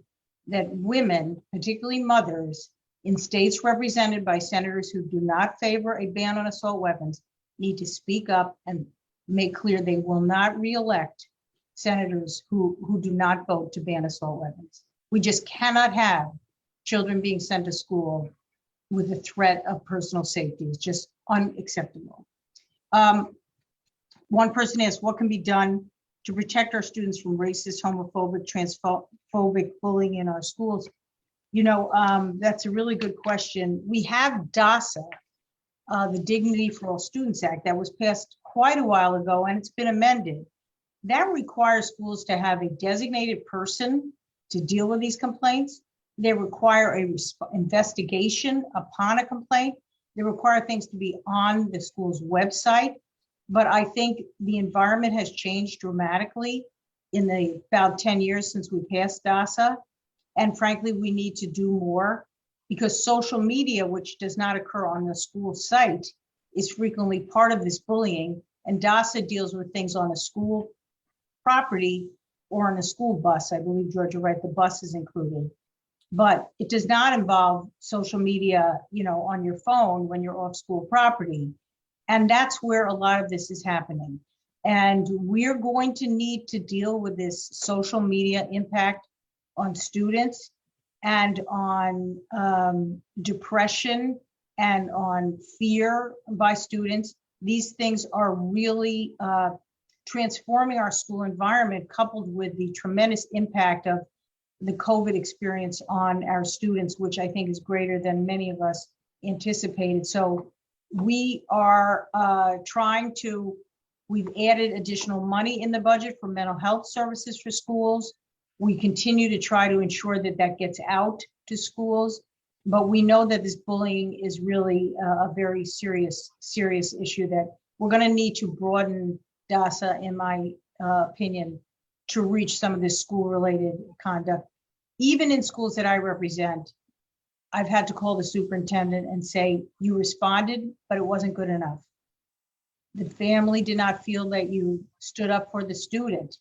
that women, particularly mothers, in states represented by senators who do not favor a ban on assault weapons, need to speak up and make clear they will not re-elect senators who do not vote to ban assault weapons. We just cannot have children being sent to school with the threat of personal safety. It's just unacceptable. One person asked, what can be done to protect our students from racist, homophobic, transphobic bullying in our schools? That's a really good question. We have DASA, the Dignity for All Students Act, that was passed quite a while ago, and it's been amended. That requires schools to have a designated person to deal with these complaints. They require a investigation upon a complaint. They require things to be on the school's website. But I think the environment has changed dramatically in the about 10 years since we passed DASA. And frankly, we need to do more, because social media, which does not occur on the school site, is frequently part of this bullying. And DASA deals with things on a school property or on a school bus. I believe, Georgia, right, the bus is included. But it does not involve social media, on your phone when you're off school property. And that's where a lot of this is happening. And we're going to need to deal with this social media impact on students and on depression and on fear by students. These things are really transforming our school environment, coupled with the tremendous impact of the COVID experience on our students, which I think is greater than many of us anticipated. So we are we've added additional money in the budget for mental health services for schools. We continue to try to ensure that that gets out to schools, but we know that this bullying is really a very serious issue that we're going to need to broaden DASA, in my opinion, to reach some of this school-related conduct. Even in schools that I represent, I've had to call the superintendent and say, you responded, but it wasn't good enough. The family did not feel that you stood up for the student.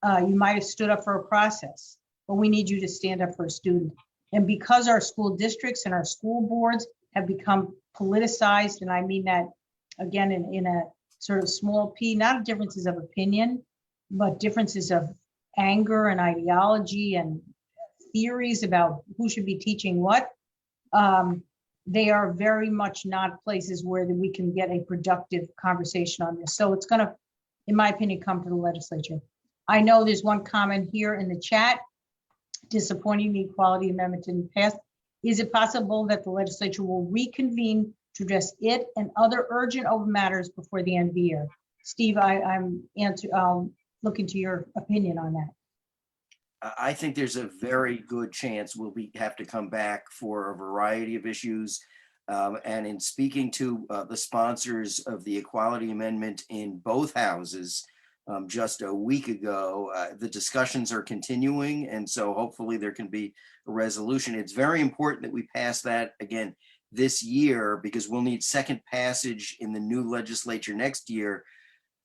You might have stood up for a process, but we need you to stand up for a student. And because our school districts and our school boards have become politicized, and I mean that, again, in a sort of small p, not differences of opinion, but differences of anger and ideology and theories about who should be teaching what. They are very much not places where we can get a productive conversation on this. So it's going to, in my opinion, come to the legislature. I know there's one comment here in the chat, disappointing the equality amendment didn't pass. Is it possible that the legislature will reconvene to address it and other urgent open matters before the end of the year? Steve, I'm looking to your opinion on that.
I think there's a very good chance we'll have to come back for a variety of issues. And in speaking to the sponsors of the Equality Amendment in both houses just a week ago, the discussions are continuing. And so hopefully there can be a resolution. It's very important that we pass that again this year, because we'll need second passage in the new legislature next year.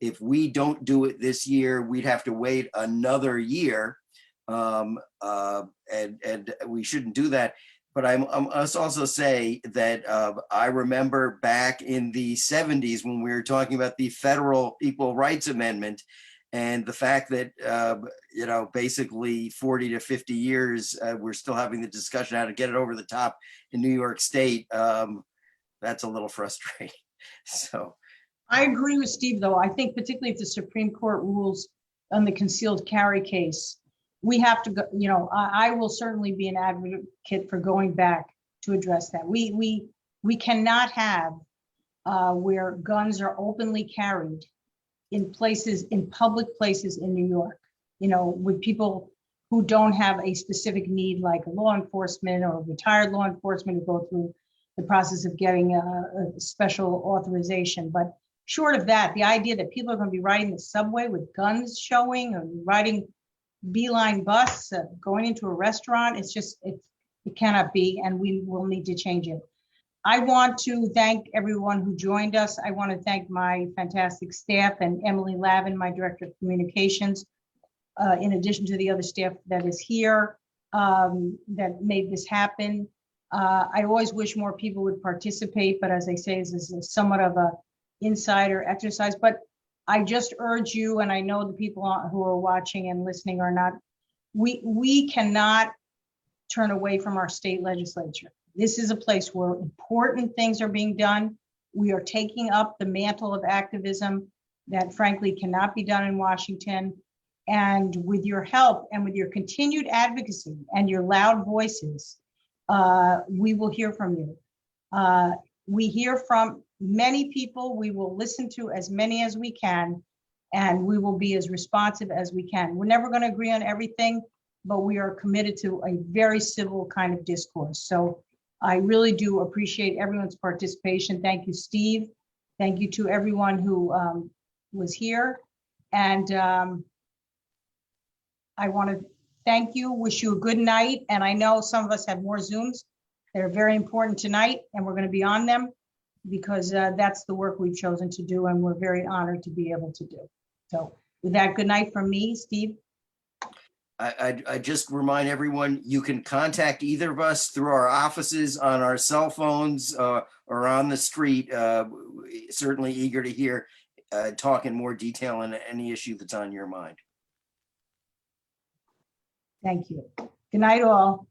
If we don't do it this year, we'd have to wait another year. And we shouldn't do that. But I must also say that I remember back in the 70s when we were talking about the federal Equal Rights Amendment, and the fact that, basically 40 to 50 years, we're still having the discussion how to get it over the top in New York State. That's a little frustrating. So
I agree with Steve, though. I think particularly if the Supreme Court rules on the concealed carry case, we have to go, I will certainly be an advocate for going back to address that. We cannot have where guns are openly carried in public places in New York, with people who don't have a specific need, like law enforcement or retired law enforcement, who go through the process of getting a special authorization. But short of that, the idea that people are going to be riding the subway with guns showing, or riding beeline bus, going into a restaurant, it cannot be, and we will need to change it. I want to thank everyone who joined us. I want to thank my fantastic staff and Emily Lavin, my Director of Communications, in addition to the other staff that is here that made this happen. I always wish more people would participate, but as I say, this is somewhat of a insider exercise. But I just urge you, and I know the people who are watching and listening are not, we cannot turn away from our state legislature. This is a place where important things are being done. We are taking up the mantle of activism that frankly cannot be done in Washington. And with your help and with your continued advocacy and your loud voices, we will hear from you. We hear from many people. We will listen to as many as we can, and we will be as responsive as we can. We're never going to agree on everything, but we are committed to a very civil kind of discourse. So I really do appreciate everyone's participation. Thank you, Steve. Thank you to everyone who was here. And I want to thank you, wish you a good night. And I know some of us have more Zooms. They're very important tonight, and we're going to be on them because that's the work we've chosen to do, and we're very honored to be able to do. So with that, good night from me, Steve.
I just remind everyone, you can contact either of us through our offices, on our cell phones, or on the street. Certainly eager to hear talk in more detail on any issue that's on your mind.
Thank you. Good night, all.